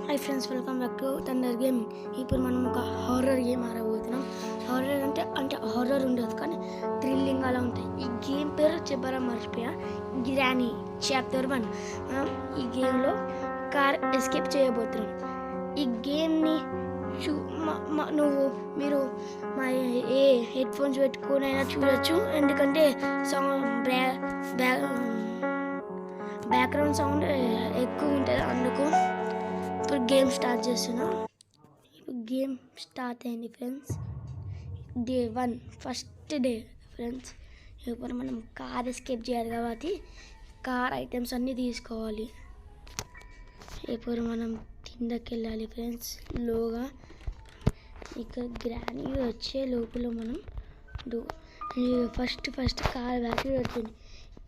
Hi friends, welcome back to thunder game. ఇప్పుడు మనం ఒక హారర్ గేమ్ ఆడబోతున్నాం. హారర్ అంటే హారర్ ఉండదు, కానీ థ్రిల్లింగ్ అలా ఉంటాయి. ఈ గేమ్ పేరు చెప్పరా మర్చిపోయా, గ్రానీ చాప్టర్ 1. మనం ఈ గేమ్లో కార్ ఎస్కేప్ చేయబోతున్నాం. ఈ గేమ్ని మీరు మా ఏ హెడ్ ఫోన్స్ పెట్టుకునైనా చూడొచ్చు, ఎందుకంటే సౌండ్ బ్యాక్గ్రౌండ్ సౌండ్ ఎక్కువ ఉంటుంది. అందుకు ఇప్పుడు గేమ్ స్టార్ట్ చేస్తున్నా. ఇప్పుడు గేమ్ స్టార్ట్ అయింది friends. Day 1, first day friends. ఇప్పుడు మనం కార్ ఎస్కేప్ చేయాలి కాబట్టి కార్ ఐటమ్స్ అన్నీ తీసుకోవాలి. ఇప్పుడు మనం కిందకి వెళ్ళాలి ఫ్రెండ్స్ లోగా. ఇక్కడ గ్రానీ వచ్చే లోపల మనం ఫస్ట్ కార్ బ్యాటరీ పెడుతుంది.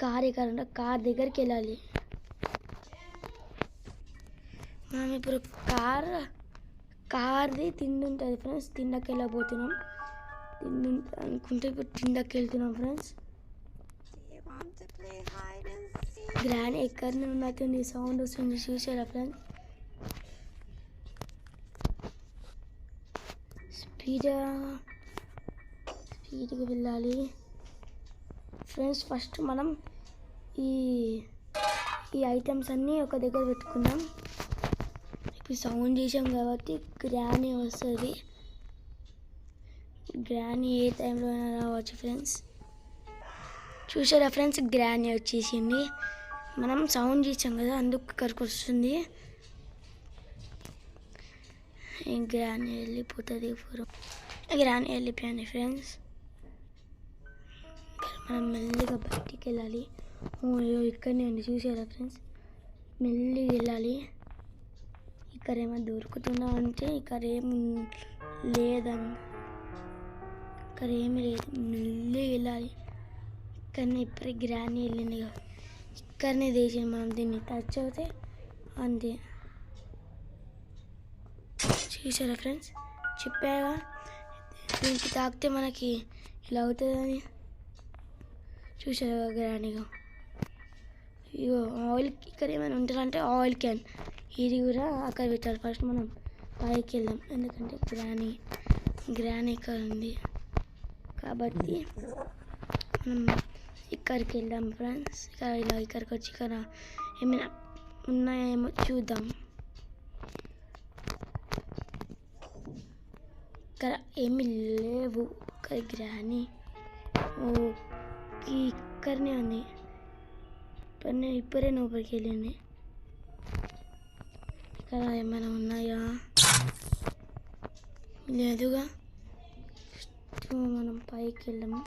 కార్ ఇక్కడ కార్ దగ్గరికి వెళ్ళాలి. మనం ఇప్పుడు కార్ది తిండి ఉంటుంది ఫ్రెండ్స్. తిండకి వెళ్ళబోతున్నాం. తిండి అనుకుంటే ఇప్పుడు తిండకి వెళ్తున్నాం ఫ్రెండ్స్. గ్రానీ ఎక్కడనే ఉన్నట్టుంది, సౌండ్ వస్తుంది, చూసారా ఫ్రెండ్స్. స్పీడ్గా వెళ్ళాలి ఫ్రెండ్స్. ఫస్ట్ మనం ఈ ఐటమ్స్ అన్నీ ఒక దగ్గర పెట్టుకుందాం. ఇప్పుడు సౌండ్ చేసాం కాబట్టి గ్రానీ వస్తుంది. గ్రానీ ఏ టైంలో అయినా రావచ్చు ఫ్రెండ్స్. చూసారా ఫ్రెండ్స్, గ్రానీ వచ్చేసింది. మనం సౌండ్ చేసాం కదా, అందుకు ఇక్కడికి వస్తుంది. గ్రానీ వెళ్ళిపోతుంది. గ్రానీ వెళ్ళిపోయింది ఫ్రెండ్స్. మనం మెల్లిగా బయటికి వెళ్ళాలి. ఇక్కడనే ఉంది, చూసారా ఫ్రెండ్స్. మెల్లిగా వెళ్ళాలి. ఇక్కడ ఏమో దొరుకుతుందా అంటే ఇక్కడ ఏమి లేదని, ఇక్కడ ఏమి లేదు. మెల్లిగా వెళ్ళాలి. ఇక్కడనే ఇప్పుడే గ్రానీ వెళ్ళింది కదా, ఇక్కడనే తీసింది. మనం దీన్ని టచ్ అవుతే అంతే. చూసారా ఫ్రెండ్స్, చెప్పాగా దీనికి తాకితే మనకి ఇలా అవుతుందని. చూసారా గ్రానీగా. ఇగో ఆయిల్ ఇక్కడ ఏమైనా ఉంటుందంటే ఆయిల్ క్యాన్, ఇది కూడా అక్కడ పెట్టాలి. ఫస్ట్ మనం పైకి వెళ్దాం, ఎందుకంటే గ్రానీ ఇక్కడ ఉంది కాబట్టి మనం ఇక్కడికి వెళ్దాం ఫ్రెండ్స్. ఇక్కడికి వచ్చి ఇక్కడ ఏమైనా ఉన్నాయేమో చూద్దాం. ఇక్కడ ఏమి లేవు. ఇక్కడ గ్రానీ ఇక్కడనే ఉంది. ఇప్పుడే లోపలికి వెళ్ళింది. ఇక్కడ ఏమైనా ఉన్నాయా? లేదుగా. మనం పైకి వెళ్దాము.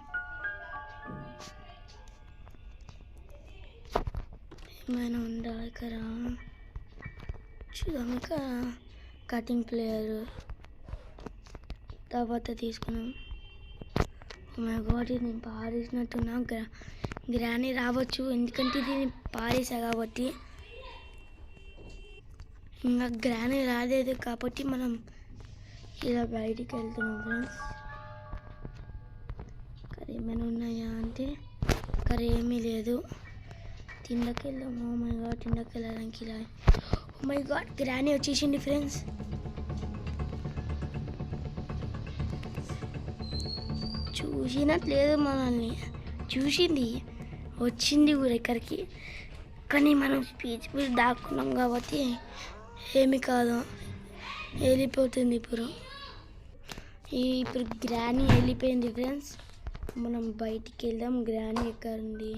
ఏమైనా ఉందా ఇక్కడ చూద్దాం. ఇక్కడ కటింగ్ ప్లేయర్ తర్వాత తీసుకున్నాం. మై గాడ్, ఇది నేను పారేసినట్టున్నా. గ్రానీ రావచ్చు, ఎందుకంటే ఇది నేను పారేసా కాబట్టి. ఇంకా గ్రానీ రాలేదు కాబట్టి మనం ఇలా బయటికి వెళ్తున్నాం ఫ్రెండ్స్. ఇక్కడ ఏమైనా ఉన్నాయా అంటే ఇక్కడ ఏమీ లేదు. తిండకి వెళ్దాం. ఓ మై గాడ్, తిండకి వెళ్ళడానికి ఇలా. ఓ మై గాడ్, గ్రానీ వచ్చేసింది ఫ్రెండ్స్. చూసినట్లేదు, మనల్ని చూసింది, వచ్చింది కూడా ఇక్కడికి. కానీ మనం స్పీచ్ దాక్కున్నాం కాబట్టి ఏమి కాదు, వెళ్ళిపోతుంది. ఇప్పుడు గ్రానీ వెళ్ళిపోయింది ఫ్రెండ్స్. మనం బయటికి వెళ్దాం. గ్రానీ ఎక్కడ ఉంది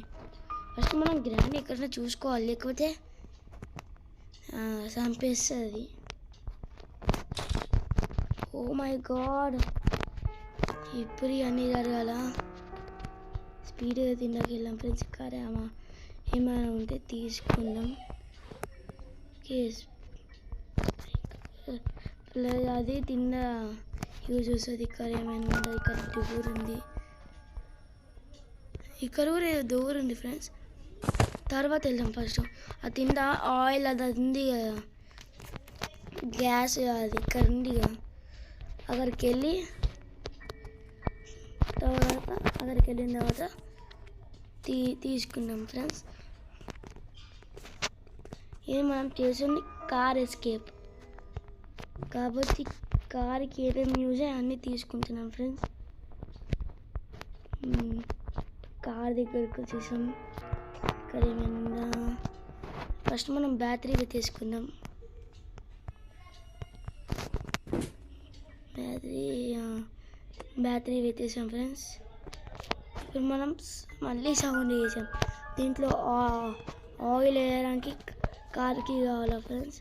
ఫస్ట్ మనం గ్రానీ ఎక్కడైనా చూసుకోవాలి, లేకపోతే చంపేస్తుంది. ఓ మై గాడ్, ఇప్పుడు అన్నీ జరగాల. స్పీడ్గా తిండకి వెళ్ళాం ఫ్రెండ్స్. ఇక్కడ ఏమైనా ఉంటే తీసుకుందాం. అది తిండ యూజ్ వస్తుంది. ఇక్కడ ఏమైనా ఉందా? ఇక్కడ డోర్ ఉంది. ఇక్కడ కూడా ఏదో డోర్ ఉంది ఫ్రెండ్స్. తర్వాత వెళ్దాం. ఫస్ట్ అది తిండ ఆయిల్ అది ఉంది కదా, గ్యాస్ అది ఇక్కడ ఉంది కదా, అక్కడికి వెళ్ళిన తర్వాత తీసుకున్నాం ఫ్రెండ్స్. ఇది మనం చేసింది కార్ ఎస్కేప్. కాబట్టి కార్కి ఏమేమి యూజ్ అయ్యి అన్నీ తీసుకుంటున్నాం ఫ్రెండ్స్. కార్ దగ్గరకు వచ్చేసాం. ఇక్కడ ఏమైనా ఫస్ట్ మనం బ్యాటరీ తీసుకుందాం. బ్యాటరీ పెట్టేసాం ఫ్రెండ్స్. ఇప్పుడు మనం మళ్ళీ సౌండ్ చేసాం. దీంట్లో ఆయిల్ వేయడానికి కార్కి కావాలా ఫ్రెండ్స్.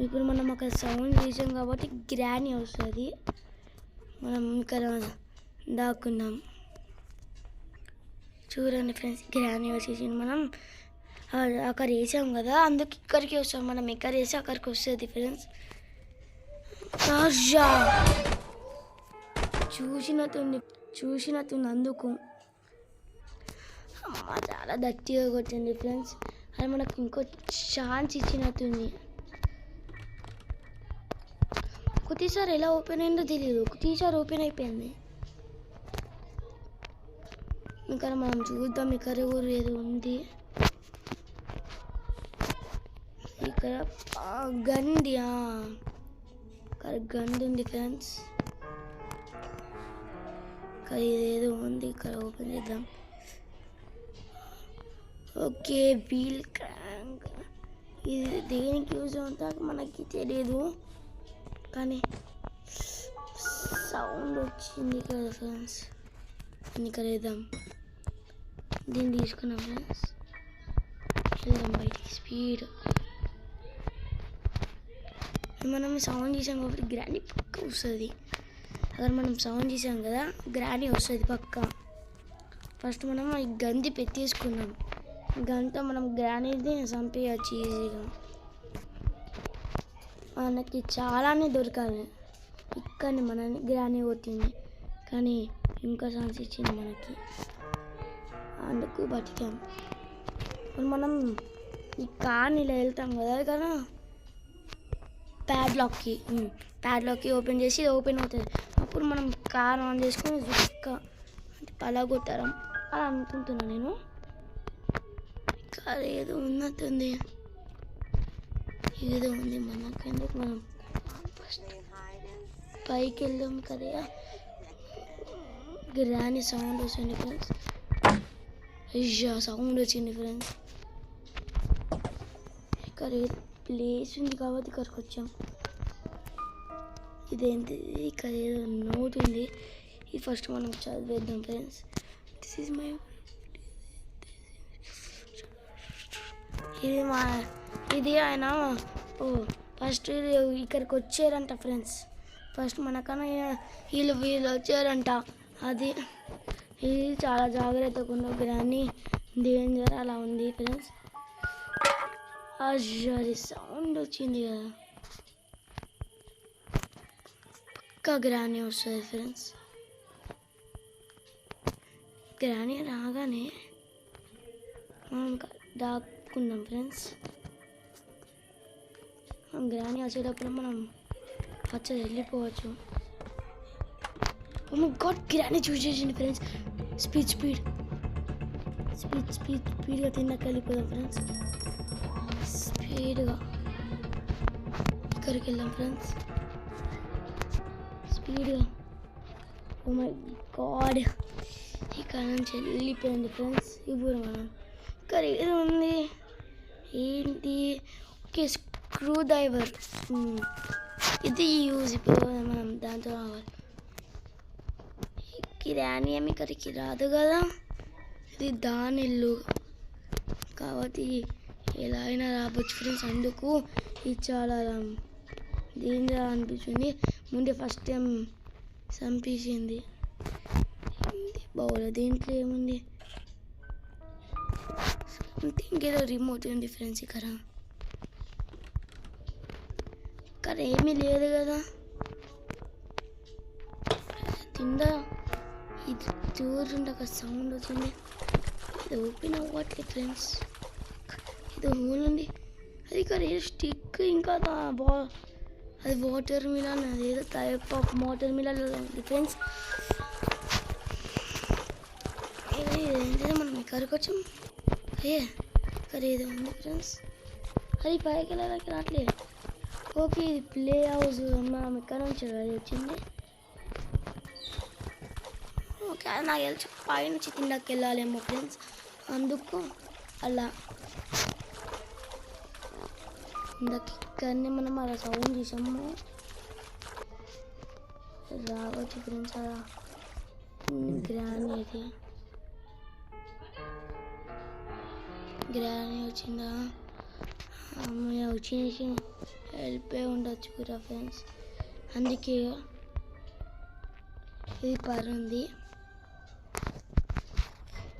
ఇప్పుడు మనం అక్కడ సౌండ్ చేసాం కాబట్టి గ్రానీ వస్తుంది. మనం ఇక్కడ దాక్కున్నాం. చూడండి ఫ్రెండ్స్, గ్రానీ వచ్చేసి మనం అక్కడ వేసాం కదా, అందుకు ఇక్కడికి వస్తాం. మనం ఎక్కడ వేసి అక్కడికి వస్తుంది ఫ్రెండ్స్. చూసినట్టుంది అందుకు. చాలా గట్టిగా కొట్టింది ఫ్రెండ్స్. అది మనకు ఇంకో ఛాన్స్ ఇచ్చినట్టుంది. ఒకసారి ఎలా ఓపెన్ అయిందో తెలియదు, ఒకసారి ఓపెన్ అయిపోయింది. ఇక్కడ మనం చూద్దాం, ఇక్కడ ఊరు ఏదో ఉంది. ఇక్కడ గండి ఇక్కడ గండి ఉంది ఫ్రెండ్స్. ఇక్కడ ఇదేదో ఉంది, ఇక్కడ ఓపెన్ చేద్దాం. Okay, wheel crank. ఇది దేనికి యూజ్ అవుతుందో మనకి తెలియదు, కానీ సౌండ్ వచ్చింది కదా ఫ్రెండ్స్. ఇక్కడ వేద్దాం. దీన్ని తీసుకున్నాం ఫ్రెండ్స్. వెళ్దాం బయటికి స్పీడ్. మనం సౌండ్ చేసాం కాబట్టి గ్రానీ పక్క వస్తుంది. అక్కడ మనం సౌండ్ చేసాం కదా, గ్రానీ వస్తుంది పక్క. ఫస్ట్ మనం ఈ గంది పెట్టేసుకున్నాం. గంతో మనం గ్రానీని చంపేయచ్చు ఈజీగా. మనకి చాలానే దొరకాలి. ఇక్కడని మన గ్రానీ కొట్టింది, కానీ ఇంకా ఛాన్స్ ఇచ్చింది మనకి, అందుకు బతికాం. ఇప్పుడు మనం ఈ కార్ని ఇలా వెళ్తాం కదా, కదా ప్యాడ్లాక్కి ఓపెన్ చేసి ఓపెన్ అవుతుంది. అప్పుడు మనం కార్ ఆన్ చేసుకొని జుక్క అంటే పలగొట్టారం అలా అనుకుంటున్నాను నేను. కార్ ఏదో ఉన్నట్టుంది, ఏదో ఉంది మనకెందుకు. మనం ఫస్ట్ పైకి వెళ్దాం కదా. గ్రానీ సౌండ్ వస్తుంది ఫ్రెండ్స్. సౌండ్ వచ్చింది ఫ్రెండ్స్. ఇక్కడ ప్లేస్ ఉంది కాబట్టి ఇక్కడికి వచ్చాం. ఇదేంటి, ఇక్కడ ఏదో నోట్ ఉంది. ఇది ఫస్ట్ మనం చదివేద్దాం ఫ్రెండ్స్. దిస్ ఈజ్ మై ఇది ఆయన ఫస్ట్ ఇక్కడికి వచ్చారంట ఫ్రెండ్స్. ఫస్ట్ మనకన్నా వీళ్ళు వచ్చారంట. అది ఇది చాలా జాగ్రత్తగా ఉన్న గ్రానీ, డేంజర్ అలా ఉంది ఫ్రెండ్స్. అది సౌండ్ వచ్చింది కదా, పక్కా గ్రానీ వస్తుంది ఫ్రెండ్స్. గ్రానీ రాగానే మనం దాక్కున్నాం ఫ్రెండ్స్. గ్రానీ వచ్చేటప్పుడు మనం వెళ్ళిపోవచ్చు. గ్రానీ చూస్ చేసింది ఫ్రెండ్స్. స్పీడ్గా తిన్నాక వెళ్ళిపోదాం ఫ్రెండ్స్. స్పీడ్గా ఇక్కడికి వెళ్దాం ఫ్రెండ్స్. స్పీడ్గా. ఓ మై గాడ్, ఇక్కడ నుంచి వెళ్ళిపోయింది ఫ్రెండ్స్. ఇప్పుడు మనం ఇక్కడ ఏదో ఉంది, ఏంటి? Okay, screw driver. ఇది యూజ్. ఇప్పుడు మనం దాంతో రావాలి. గ్రానీ ఏమి ఇక్కడికి రాదు కదా, ఇది దాని ఇల్లు కాబట్టి ఎలా అయినా రావచ్చు ఫ్రెండ్స్. అందుకు ఇది చాలా డేంజర్ అనిపించింది. ముందే ఫస్ట్ టైం చంపేసింది. బాగోలేదు. దీంట్లో ఏముంది, ఇంకేదో రిమోట్ ఉంది ఫ్రెండ్స్. ఇక్కడ ఏమీ లేదు కదా. కింద ఇది చూడండి, అక్కడ సౌండ్ వచ్చింది. ఇది ఓపెన్ అవ్వట్లేదు ఫ్రెండ్స్. ఇది హోల్ ఉంది. అది ఇక్కడ ఏదో స్టిక్, ఇంకా అది వాటర్ మిలన్, అదేదో టైప్ ఆఫ్ వాటర్ మిలన్ ఉంది ఫ్రెండ్స్. ఏంటంటే మనం ఇక్కడికి వచ్చాం. ఇక్కడ ఏదో ఉంది ఫ్రెండ్స్. అది పైకి వెళ్ళడానికి రావట్లేదు. ఓకే ఇది ప్లే హౌస్ మనం ఎక్కడ నుంచి అది వచ్చింది. ఓకే అది నాకు తెలిసి పైనుంచి కిందకి వెళ్ళాలేమో ఫ్రెండ్స్, అందుకు అలా ఇందాక ఇక్కడనే మనం అలా సౌండ్ చేసాము. రావచ్చు ఫ్రెండ్స్ అలా గ్రానీ వచ్చిందా, అమ్మాయి వచ్చేసి వెళ్ళిపోయి ఉండొచ్చు కూడా ఫ్రెండ్స్. అందుకే ఇది పరుంది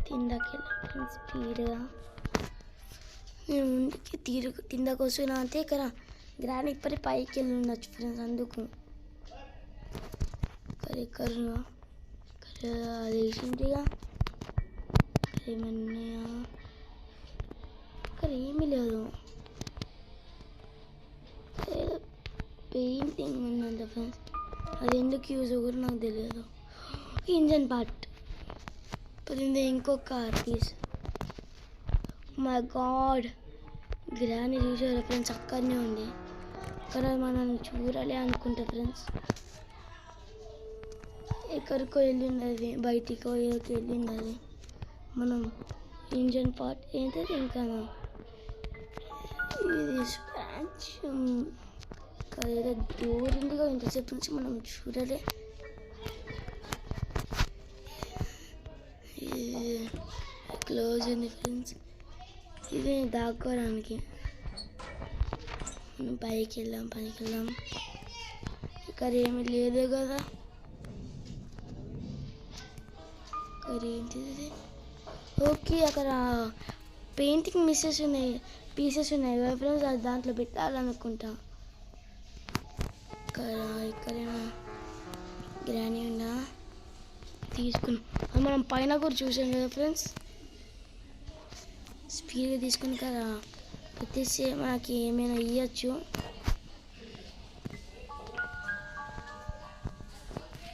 కిందకి ఫ్రెండ్స్ స్పీడ్గా నేను ముందుకి కిందకు వస్తున్నా అంతే. ఇక్కడ గ్రానీ ఇప్పటి పైకి వెళ్ళి ఉండొచ్చు ఫ్రెండ్స్, అందుకు ఇక్కడ అది వేసింటిగా ఏమన్నా ఇక్కడ ఏమీ లేదు. పెయింటింగ్ ఉందంట ఫ్రెండ్స్, అది ఎందుకు యూజ్ కూడా నాకు తెలియదు. ఇంజన్ పార్ట్ పోయింది, ఇంకొక car piece. My god granny చూసారా ఫ్రెండ్స్, అక్కడనే ఉంది. అక్కడ మనం చూడాలి అనుకుంటా ఫ్రెండ్స్. ఎక్కడికో వెళ్ళింది అది, బయటికో ఏదోకి వెళ్ళింది అది. మనం ఇంజన్ పార్ట్ ఏంటది ఇంకా ఇది స్క్రాచ్ ఏదో దూరిందిగా ఇంతసేపు నుంచి మనం చూడలే. క్లోజ్ ఉంది ఫ్రెండ్స్, ఇది దాక్కోవడానికి. మనం పైకి వెళ్దాం. ఇక్కడ ఏమీ లేదు కదా, ఇక్కడ ఏంటిది. ఓకే అక్కడ పెయింటింగ్ పీసెస్ ఉన్నాయి కదా ఫ్రెండ్స్, అది దాంట్లో పెట్టాలనుకుంటా. ఎక్కడైనా గ్రానీ ఉన్నా తీసుకున్నాం. అది మనం పైన కూడా చూసాం కదా ఫ్రెండ్స్. స్పీడ్గా తీసుకుని కదా పెట్టేస్తే మనకి ఏమైనా ఇవ్వచ్చు.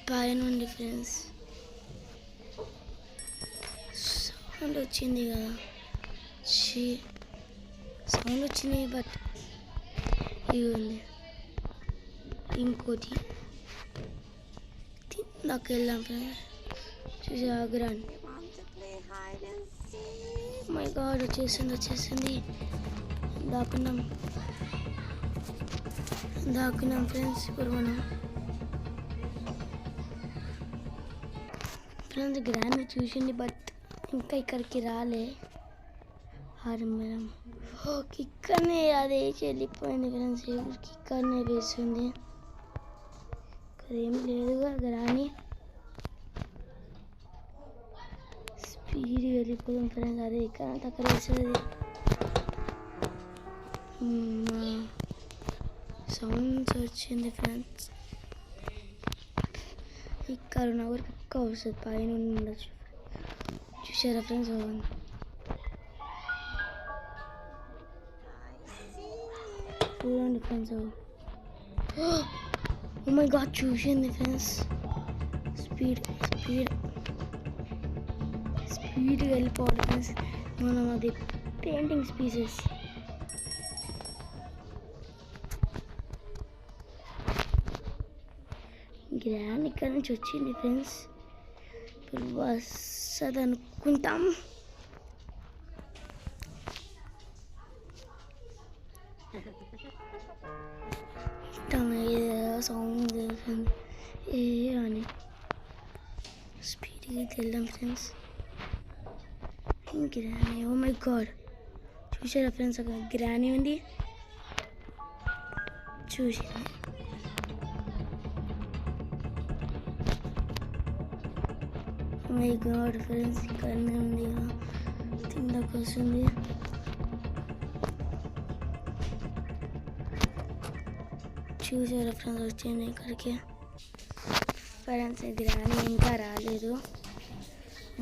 పైన ఉంది ఫ్రెండ్స్, సౌండ్ వచ్చింది కదా, సౌండ్ వచ్చింది. బట్ ఇది ఉంది ఇంకోటి నాకు వెళ్ళాం ఫ్రెండ్స్. చూసి ఆగ్రాండి. మై గాడ్ వచ్చేసింది. దాక్కున్నాం ఫ్రెండ్స్. ఇప్పుడు మనం ఫ్రెండ్స్ గ్రాండ్ చూసింది, బట్ ఇంకా ఇక్కడికి రాలే. మనం ఇక్కడనే అది వేసి వెళ్ళిపోయింది ఫ్రెండ్స్. ఇక్కడనే వేస్తుంది, ఇక్కడ ఏం లేదుగా గ్రానీ. స్పీడ్ వెళ్ళిపోయాం ఫ్రెండ్స్, అదే ఇక్కడ అక్కడ వేసేది. సౌండ్స్ వచ్చింది ఫ్రెండ్స్. ఇక్కడ ఉన్న వరకు పక్క వస్తుంది, పైన ఉండొచ్చు. చూసారా ఫ్రెండ్స్, చూడండి ఫ్రెండ్స్. ఓ మై గాడ్ చూసింది ఫ్రెండ్స్. స్పీడ్గా వెళ్ళిపోవాలి ఫ్రెండ్స్. మనం అది పెయింటింగ్ పీసెస్ గ్రాండ్ ఇక్కడ నుంచి వచ్చింది ఫ్రెండ్స్. ఇప్పుడు వస్తుంది అనుకుంటాం. సౌండ్ అని స్పీడ్గా వెళ్దాం friends. Granny, oh my god చూసారా ఫ్రెండ్స్, అక్కడ గ్రానీ ఉంది చూసింది. మై గాడ్ ఫ్రెండ్స్, ఇక్కడనే ఉంది, కిందకు వస్తుంది. చూసారా ఫ్రెండ్స్, వచ్చింది ఇక్కడికి. ఫ్రెండ్స్ గ్రానీ ఇంకా రాలేదు,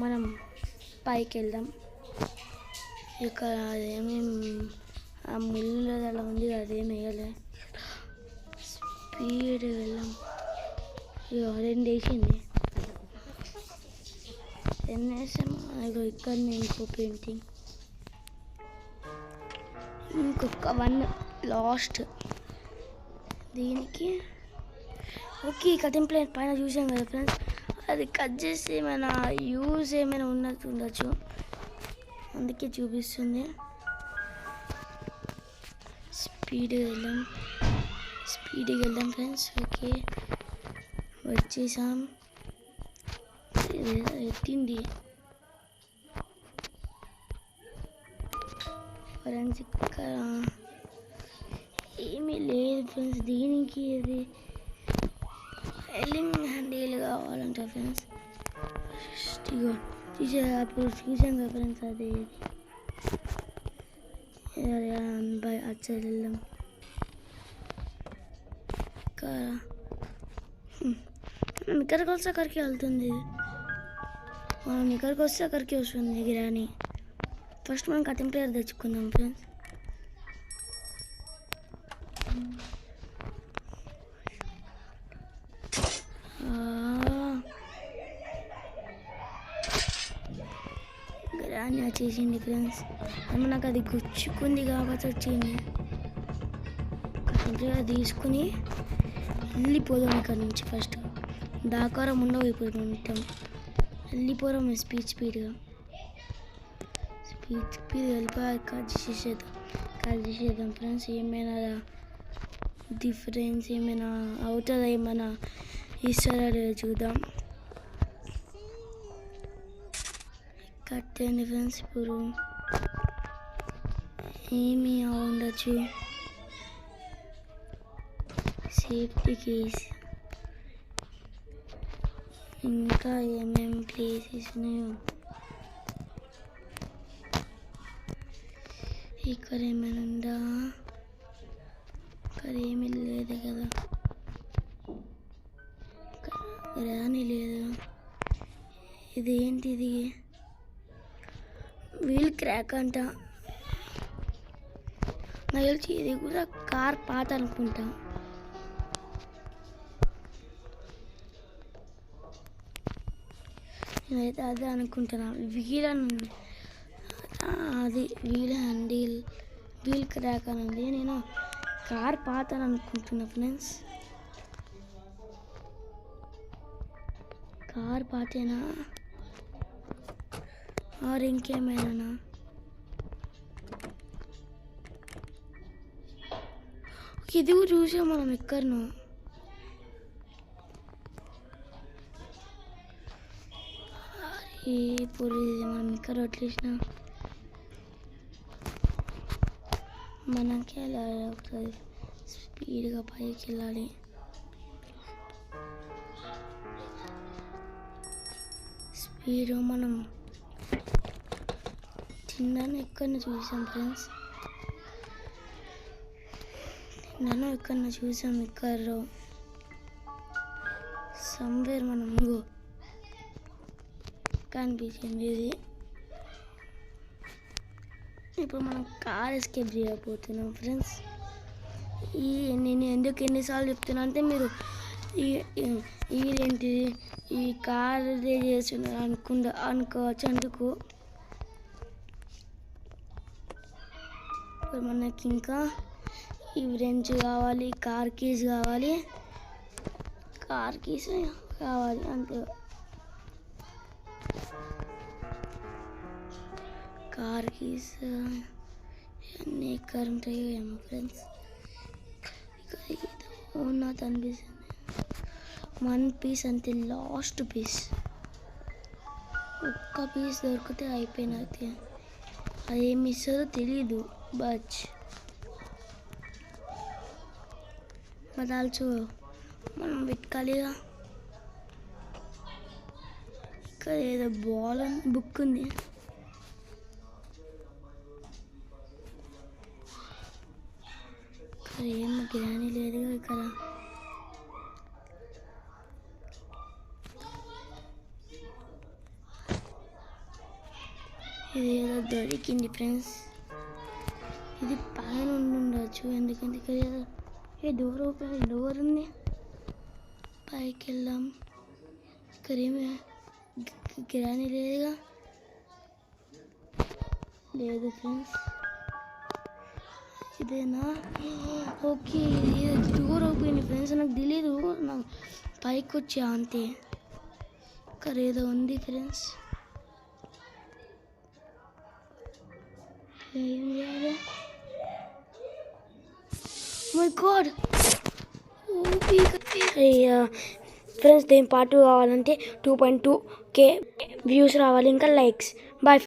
మనం పైకి వెళ్దాం. ఇక్కడ అదేమి ఆ ముళ్ళు అలా ఉంది, అదేమి వేయలే. స్పీడ్ వెళ్ళాం. రెండు వేసింది, ఎన్ని వేసాము. ఇక్కడ ఇంకో పెయింటింగ్, ఇంకొక 1 లాస్ట్. దీనికి ఓకే కటింగ్ ప్లేట్ పైన చూసాం కదా ఫ్రెండ్స్, అది కట్ చేసి ఏమైనా యూజ్ ఏమైనా ఉన్నట్టు ఉండొచ్చు, అందుకే చూపిస్తుంది. స్పీడ్గా వెళ్దాం ఫ్రెండ్స్. ఓకే వచ్చేసాం. ఎత్తింది ఫోరెన్సిక్ ఏమీ లేదు ఫ్రెండ్స్. దీనికి ఇది ఎల్లింగ్ హ్యాండిల్ కావాలంట ఫ్రెండ్స్. ఇగో అప్పుడు చూసాం కదా ఫ్రెండ్స్, అది అటు సైడ్ వెళ్దాం. మనం ఇక్కడికి వస్తే అక్కడికి వెళ్తుంది, మనం ఇక్కడికి వస్తే అక్కడికి వస్తుంది గిరాని. ఫస్ట్ మనం కటింగ్ ప్లేయర్ తెచ్చుకుందాం ఫ్రెండ్స్. గిరాని వచ్చేసింది ఫ్రెండ్స్, అమ్మ నాకు అది గుచ్చుకుంది కాబట్టి వచ్చింది. కటింగ్ ప్లేయర్ తీసుకుని వెళ్ళిపోదాం ఇక్కడ నుంచి. ఫస్ట్ దాకారం ఉండవు, ఇప్పుడు ఉంటాం వెళ్ళిపోదాం స్పీడ్గా వెళ్ళిపోయి కట్ చేసేద్దాం ఫ్రెండ్స్. ఏమైనా డిఫరెన్స్ ఏమైనా అవుతుందా, ఏమైనా ఇస్తారా లేదా చూద్దాం. కట్ అయింది ఫ్రెండ్స్, ఇప్పుడు ఏమి ఉండొచ్చు. సేఫ్టీ కేస్ ఇంకా ఏమేమి ప్లేసెస్ ఉన్నాయో. ఇక్కడ ఏమైనా ఉందా? ఇక్కడ ఏమీ లేదు కదా, రాని లేదు. ఇది ఏంటిది? వీల్ క్రాక్ అంట. నాకు తెలిసి ఇది కూడా కార్ పాత అనుకుంటా. నేనైతే అదే అనుకుంటున్నా. అది వీల్ క్రాక్ అని ఉంది. నేను కార్ పాత అని అనుకుంటున్నా ఫ్రెండ్స్. కార్ పాతేనా ఆర్ ఇంకేమైనా? ఇది కూడా చూసాం మనం ఎక్కడనో. ఇప్పుడు మనం ఇక్కడ వదిలేసిన మనకి అలా అవుతుంది. స్పీడ్గా పైకి వెళ్ళాలి. స్పీడ్ మనం తిన్నాను ఎక్కడన్నా చూసాం ఫ్రెండ్స్. ఎక్కడన్నా చూసాం ఇక్కడ సమ్వేర్. మనం కనిపించింది ఇది. ఇప్పుడు మనం కార్ ఎస్కేప్ చేయకపోతున్నాం ఫ్రెండ్స్. నేను ఎందుకు ఎన్నిసార్లు చెప్తున్నా అంటే, మీరు ఏంటి ఈ కార్ చేస్తున్నారు అనుకోవచ్చు. అందుకు ఇప్పుడు మనకి ఇంకా ఈ రెంచ్ కావాలి, కార్ కీస్ కావాలి అంతే. కార్ కీస్ అన్నీ ఎక్కడ ఉంటాయో ఏమో ఫ్రెండ్స్. నాకు అనిపిస్తుంది 1 పీస్ అంతే, లాస్ట్ పీస్. ఒక్క పీస్ దొరికితే అయిపోయినది. అదేమి ఇస్తుందో తెలీదు. బచ్ ఆల్సో మనం వెతకాలిగా. ఇక్కడ ఏదో బుక్ ఉంది. ఇక్కడ ఏం గిరానీ లేదు ఇక్కడ. ఇది ఏదో దొరికింది ఫ్రెండ్స్. ఇది పైన ఉండొచ్చు, ఎందుకంటే ఇక్కడ ఏదో డోర్ ఉంది. పైకి వెళ్దాం. ఇక్కడ ఏమి గిరానీ లేదుగా. లేదు ఫ్రెండ్స్, ఇదేనా? ఓకే, ఇది డోర్ ఓపెన్ ఫ్రెండ్స్. నాకు తెలీదు, నాకు పైకి వచ్చా అంతే. ఇక్కడ ఏదో ఉంది ఫ్రెండ్స్. ఏం చేయాలి? మై గాడ్, అయ్యా ఫ్రెండ్స్, దీని పార్ట్ 2 కావాలంటే 2.2K వ్యూస్ రావాలి, ఇంకా లైక్స్. బాయ్.